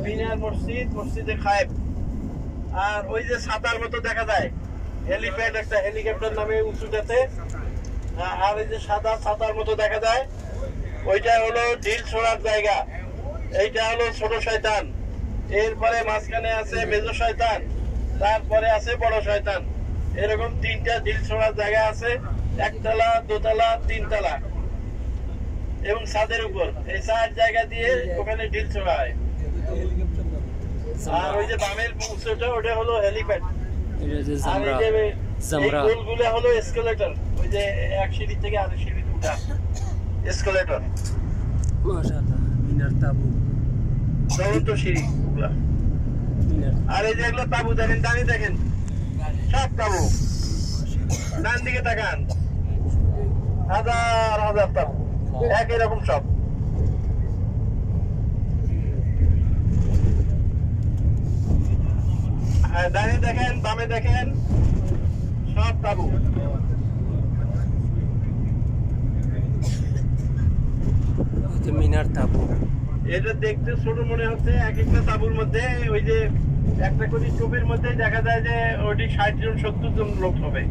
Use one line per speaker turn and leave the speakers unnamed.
মিনার মসজিদ, মসজিদে খায়েব। আর ওই যে সাদার মতো দেখা যায় হেলিপ্যাড, একটা হেলিকপ্টার নামে উঁচুটাতে, আর এই যে সাদা সাদার মতো দেখা যায় ওইটা হলো ঢিল ছোড়ার জায়গা। এইটা হলো ছোট শয়তান। এরপরে মাঝখানে আছে মেজো শয়তান, তারপরে আছে বড় শয়তান। এরকম তিনটা ঢিল ছোড়ার জায়গা আছে, একতলা, দোতলা, তিনতলা এবং ছাদের উপর। এই চার জায়গা দিয়ে ওখানে ঢিল ছোড়া হয়। আর ওই যে বামের উৎসটা ওটা হলো হেলিপ্যাড। আর এই যে গোলগুলো হলো এসকেলেটর, ওই যে এক সিঁড়ি থেকে আরেক সিঁড়িতে উঠা এসকেলেটর।
মাশাআল্লাহ, মিনার তাবু,
চলন্ত সিঁড়ি। আর এই যে এগুলো তাবু দেখেন, ডানি দেখেন, সব তাবু। ডান দিকে তাকান, হাজার হাজার তাবু, একই রকম সব। ডানে দেখেন, বামে দেখেন, সব তাবু।
মিনার তাবু।
এটা দেখতে ছোট মনে হচ্ছে, এক একটা তাবুর মধ্যে ওই যে একটা করে টুপির মধ্যে দেখা যায় যে ওটি 60 জন 70 জন লোক হবে।